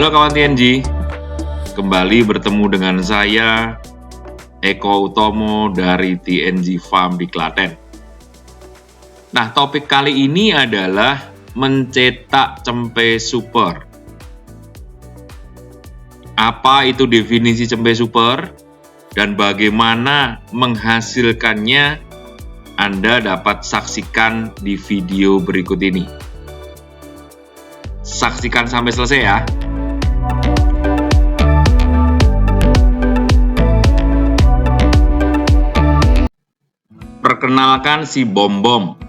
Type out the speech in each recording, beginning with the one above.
Halo kawan TNG, kembali bertemu dengan saya Eko Utomo dari TNG Farm di Klaten. Nah, topik kali ini adalah mencetak cempe super. Apa itu definisi cempe super dan bagaimana menghasilkannya? Anda dapat saksikan di video berikut ini. Saksikan sampai selesai ya. Perkenalkan si Bom-Bom.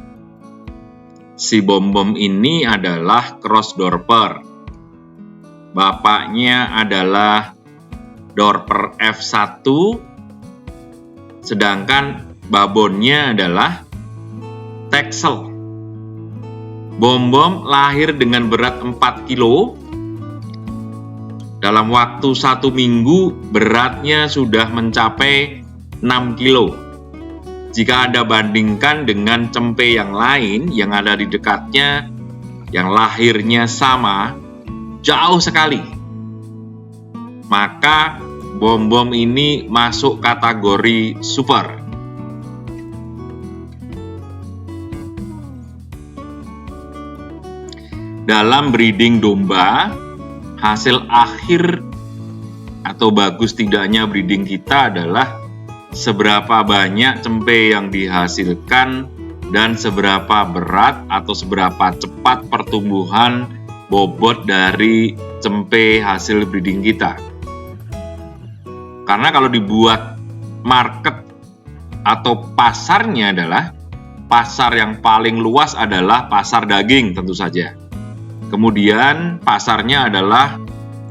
Si Bom-Bom ini adalah cross-dorper. Bapaknya adalah dorper F1, sedangkan babonnya adalah Texel. Bom-Bom lahir dengan berat 4 kilo. Dalam waktu 1 minggu, beratnya sudah mencapai 6 kilo. Jika Anda bandingkan dengan cempe yang lain yang ada di dekatnya, yang lahirnya sama, jauh sekali. Maka Bom-Bom ini masuk kategori super. Dalam breeding domba, hasil akhir atau bagus tidaknya breeding kita adalah seberapa banyak cempe yang dihasilkan dan seberapa berat atau seberapa cepat pertumbuhan bobot dari cempe hasil breeding kita. Karena kalau dibuat market atau pasarnya adalah pasar yang paling luas adalah pasar daging tentu saja. Kemudian pasarnya adalah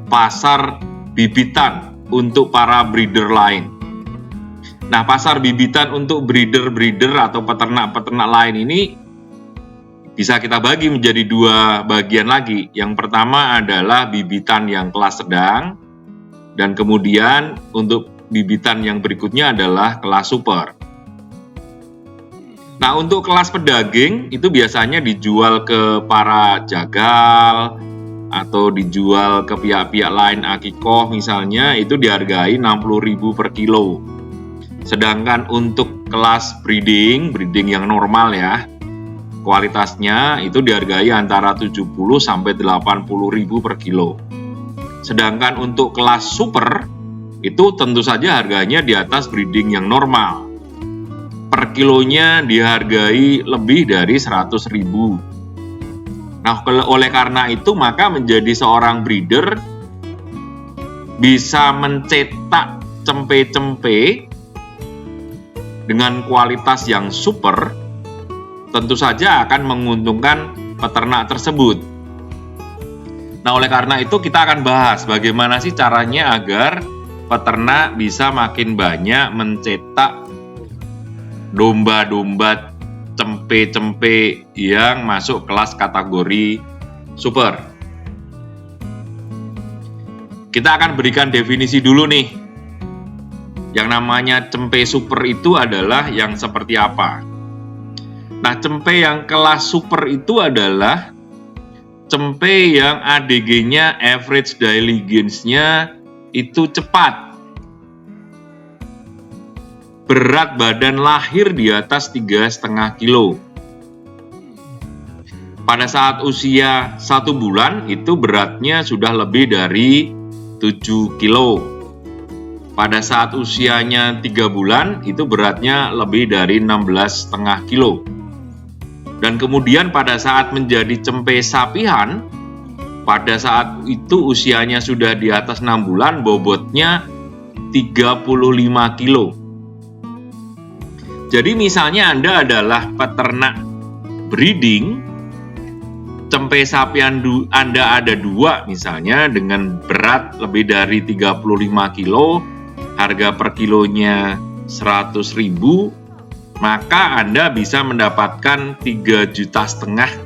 pasar bibitan untuk para breeder lain. Nah, pasar bibitan untuk breeder-breeder atau peternak-peternak lain ini bisa kita bagi menjadi dua bagian lagi. Yang pertama adalah bibitan yang kelas sedang, dan kemudian untuk bibitan yang berikutnya adalah kelas super. Nah, untuk kelas pedaging itu biasanya dijual ke para jagal atau dijual ke pihak-pihak lain, akikoh misalnya, itu dihargai 60.000 per kilo. Sedangkan untuk kelas breeding yang normal ya, kualitasnya itu dihargai antara 70 sampai 80.000 per kilo. Sedangkan untuk kelas super itu tentu saja harganya di atas breeding yang normal. Per kilonya dihargai lebih dari 100.000. Nah, oleh karena itu maka menjadi seorang breeder bisa mencetak cempe-cempe dengan kualitas yang super, tentu saja akan menguntungkan peternak tersebut. Nah, oleh karena itu kita akan bahas bagaimana sih caranya agar peternak bisa makin banyak mencetak domba-domba cempe-cempe yang masuk kelas kategori super. Kita akan berikan definisi dulu nih. Yang namanya cempe super itu adalah yang seperti apa? Nah, cempe yang kelas super itu adalah cempe yang ADG-nya, average daily gains-nya itu cepat. Berat badan lahir di atas 3,5 kilo. Pada saat usia 1 bulan itu beratnya sudah lebih dari 7 kilo. Pada saat usianya 3 bulan, itu beratnya lebih dari 16,5 kilo. Dan kemudian pada saat menjadi cempe sapihan, pada saat itu usianya sudah di atas 6 bulan, bobotnya 35 kilo. Jadi misalnya Anda adalah peternak breeding, cempe sapian Anda ada 2 misalnya dengan berat lebih dari 35 kilo, harga per kilonya 100.000, maka Anda bisa mendapatkan 3,5 juta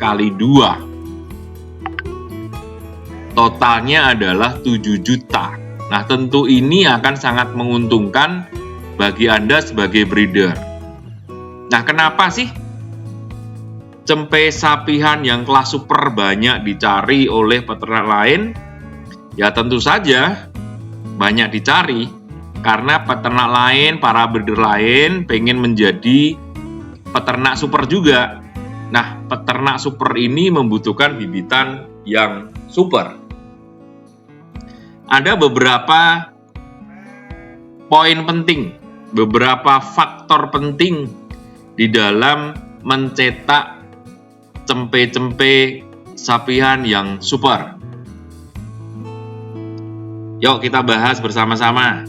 kali 2. Totalnya adalah 7 juta. Nah, tentu ini akan sangat menguntungkan bagi Anda sebagai breeder. Nah, kenapa sih cempe sapihan yang kelas super banyak dicari oleh peternak lain? Ya tentu saja banyak dicari karena peternak lain, para breeder lain pengen menjadi peternak super juga. Nah, peternak super ini membutuhkan bibitan yang super. Ada beberapa poin penting, beberapa faktor penting di dalam mencetak cempe-cempe sapian yang super. Yuk kita bahas bersama-sama.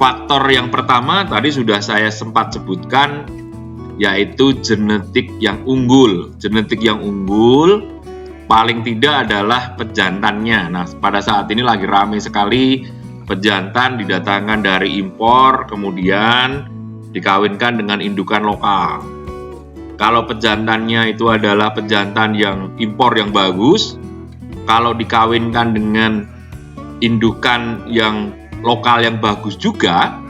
Faktor yang pertama tadi sudah saya sempat sebutkan, yaitu genetik yang unggul. Genetik yang unggul paling tidak adalah pejantannya. Nah, pada saat ini lagi ramai sekali pejantan didatangkan dari impor, kemudian dikawinkan dengan indukan lokal. Kalau pejantannya itu adalah pejantan yang impor yang bagus, kalau dikawinkan dengan indukan yang lokal yang bagus juga,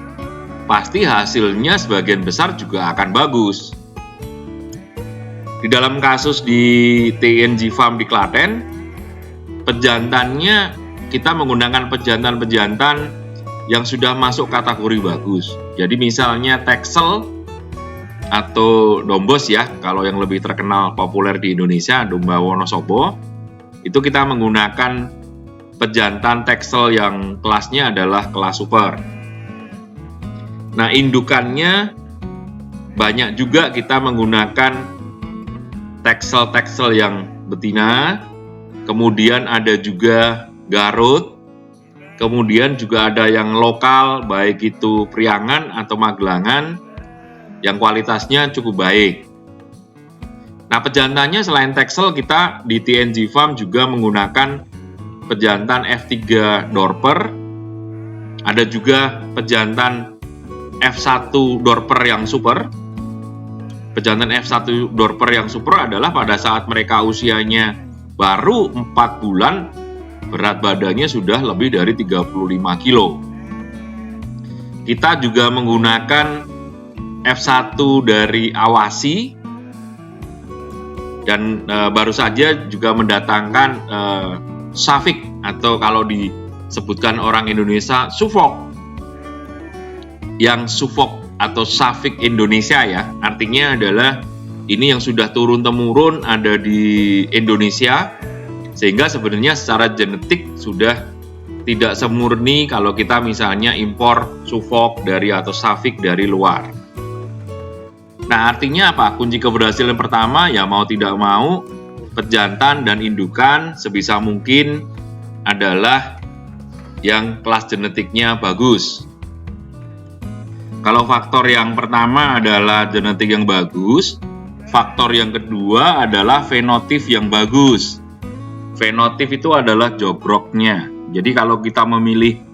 pasti hasilnya sebagian besar juga akan bagus. Di dalam kasus di TNG Farm di Klaten, pejantannya kita menggunakan pejantan-pejantan yang sudah masuk kategori bagus. Jadi misalnya Texel atau Dombos ya, kalau yang lebih terkenal populer di Indonesia, domba Wonosobo, itu kita menggunakan pejantan Texel yang kelasnya adalah kelas super. Nah, indukannya banyak juga kita menggunakan Texel yang betina, kemudian ada juga Garut, kemudian juga ada yang lokal, baik itu Priangan atau Magelangan, yang kualitasnya cukup baik. Nah, pejantannya selain Texel, kita di TNG Farm juga menggunakan pejantan F3 Dorper, ada juga pejantan F1 Dorper yang super. Pejantan F1 Dorper yang super adalah pada saat mereka usianya baru 4 bulan, berat badannya sudah lebih dari 35 kilo. Kita juga menggunakan F1 dari Awasi, dan baru saja juga mendatangkan Safik, atau kalau disebutkan orang Indonesia Suffolk, yang Suffolk atau Safik Indonesia ya, artinya adalah ini yang sudah turun-temurun ada di Indonesia, sehingga sebenarnya secara genetik sudah tidak semurni kalau kita misalnya impor Suffolk dari atau Safik dari luar. Nah, artinya apa? Kunci keberhasilan pertama ya mau tidak mau, pejantan dan indukan sebisa mungkin adalah yang kelas genetiknya bagus. Kalau faktor yang pertama adalah genetik yang bagus, faktor yang kedua adalah fenotip yang bagus. Fenotip itu adalah jogroknya. Jadi kalau kita memilih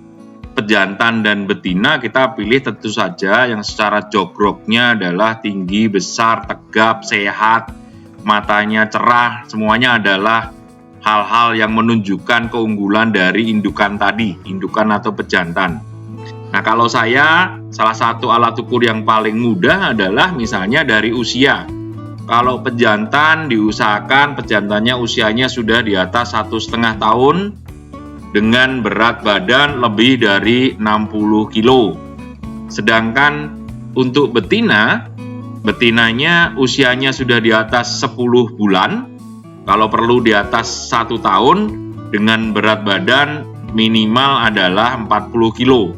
pejantan dan betina, kita pilih tentu saja yang secara jogroknya adalah tinggi, besar, tegap, sehat, matanya cerah, semuanya adalah hal-hal yang menunjukkan keunggulan dari indukan tadi, indukan atau pejantan. Nah, kalau saya, salah satu alat ukur yang paling mudah adalah misalnya dari usia. Kalau pejantan diusahakan pejantannya usianya sudah di atas 1,5 tahun dengan berat badan lebih dari 60 kilo. Sedangkan untuk betinanya usianya sudah di atas 10 bulan, kalau perlu di atas 1 tahun, dengan berat badan minimal adalah 40 kilo.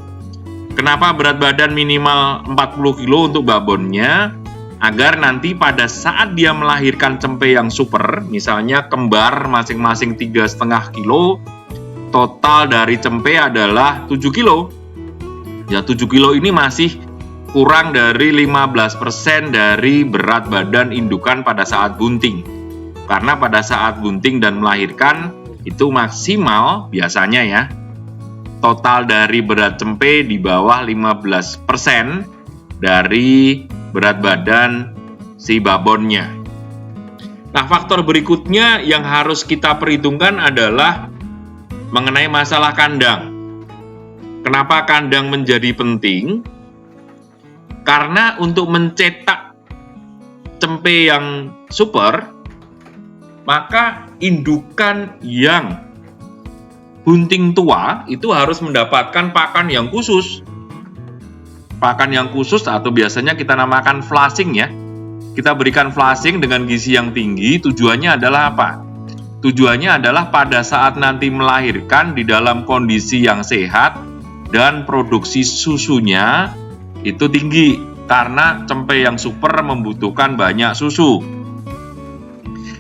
Kenapa berat badan minimal 40 kilo untuk babonnya? Agar nanti pada saat dia melahirkan cempe yang super, misalnya kembar masing-masing 3,5 kilo, total dari cempe adalah 7 kilo. Ya, 7 kilo ini masih kurang dari 15% dari berat badan indukan pada saat bunting. Karena pada saat bunting dan melahirkan itu maksimal biasanya ya, total dari berat cempe di bawah 15% dari berat badan si babonnya. Nah, faktor berikutnya yang harus kita perhitungkan adalah mengenai masalah kandang. Kenapa kandang menjadi penting? Karena untuk mencetak cempe yang super, maka indukan yang bunting tua itu harus mendapatkan pakan yang khusus. Pakan yang khusus atau biasanya kita namakan flushing ya. Kita berikan flushing dengan gizi yang tinggi, tujuannya adalah apa? Tujuannya adalah pada saat nanti melahirkan di dalam kondisi yang sehat dan produksi susunya itu tinggi, karena cempe yang super membutuhkan banyak susu.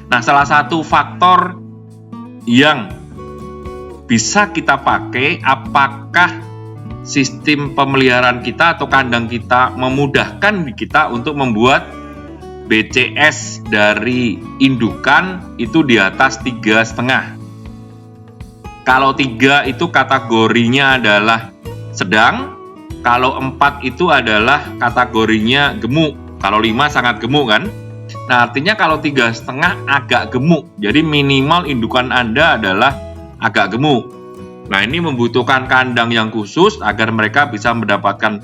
Nah, salah satu faktor yang bisa kita pakai, apakah sistem pemeliharaan kita atau kandang kita memudahkan kita untuk membuat BCS dari indukan itu di atas 3,5. Kalau 3 itu kategorinya adalah sedang, kalau 4 itu adalah kategorinya gemuk, kalau 5 sangat gemuk kan. Nah, artinya kalau 3,5 agak gemuk, jadi minimal indukan Anda adalah agak gemuk. Nah, ini membutuhkan kandang yang khusus agar mereka bisa mendapatkan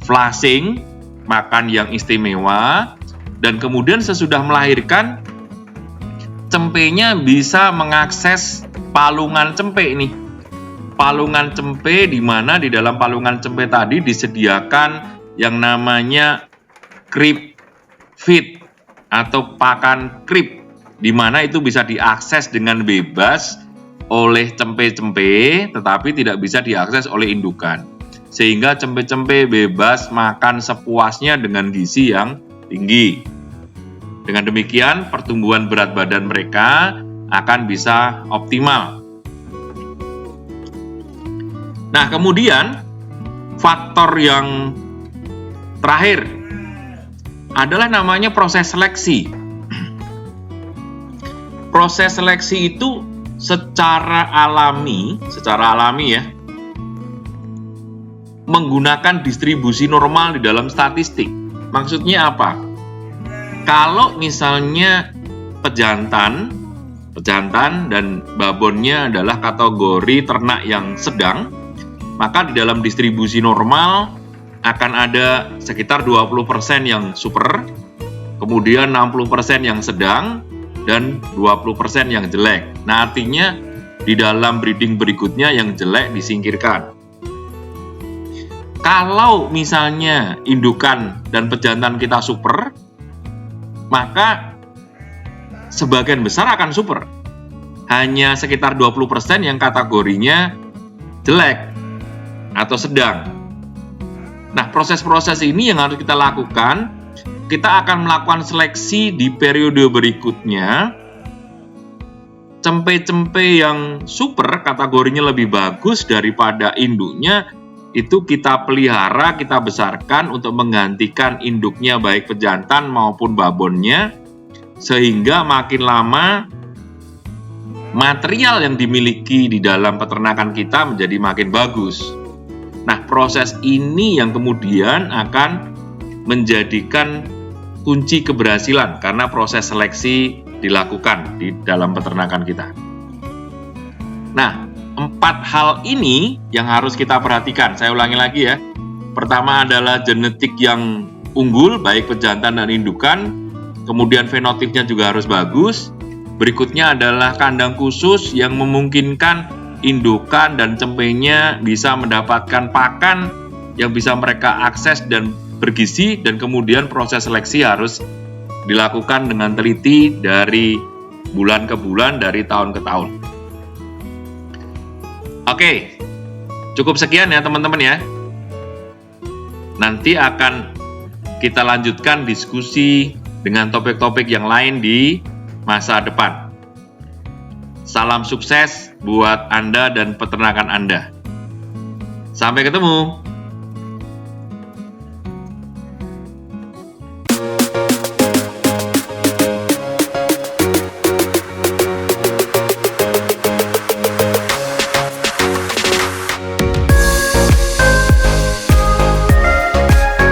flushing, makan yang istimewa, dan kemudian sesudah melahirkan, cempenya bisa mengakses palungan cempe ini. Palungan cempe di mana di dalam palungan cempe tadi disediakan yang namanya crib feed atau pakan crib, di mana itu bisa diakses dengan bebas oleh cempe-cempe, tetapi tidak bisa diakses oleh indukan. Sehingga cempe-cempe bebas makan sepuasnya dengan gizi yang tinggi. Dengan demikian, pertumbuhan berat badan mereka akan bisa optimal. Nah, kemudian faktor yang terakhir adalah namanya proses seleksi. Proses seleksi itu secara alami ya, menggunakan distribusi normal di dalam statistik. Maksudnya apa? Kalau misalnya pejantan dan babonnya adalah kategori ternak yang sedang, maka di dalam distribusi normal akan ada sekitar 20% yang super, kemudian 60% yang sedang, dan 20% yang jelek. Nah, artinya di dalam breeding berikutnya yang jelek disingkirkan. Kalau misalnya indukan dan pejantan kita super, maka sebagian besar akan super. Hanya sekitar 20% yang kategorinya jelek atau sedang. Nah, proses-proses ini yang harus kita lakukan. Kita akan melakukan seleksi di periode berikutnya. Cempe-cempe yang super, kategorinya lebih bagus daripada induknya, itu kita pelihara, kita besarkan untuk menggantikan induknya baik pejantan maupun babonnya, sehingga makin lama material yang dimiliki di dalam peternakan kita menjadi makin bagus. Nah, proses ini yang kemudian akan menjadikan kunci keberhasilan karena proses seleksi dilakukan di dalam peternakan kita. Nah, 4 hal ini yang harus kita perhatikan. Saya ulangi lagi ya. Pertama adalah genetik yang unggul, baik pejantan dan indukan. Kemudian fenotipnya juga harus bagus. Berikutnya adalah kandang khusus yang memungkinkan indukan dan cempenya bisa mendapatkan pakan yang bisa mereka akses dan bergizi, dan kemudian proses seleksi harus dilakukan dengan teliti dari bulan ke bulan, dari tahun ke tahun. Oke, cukup sekian ya teman-teman ya. Nanti akan kita lanjutkan diskusi dengan topik-topik yang lain di masa depan. Salam sukses buat Anda dan peternakan Anda. Sampai ketemu.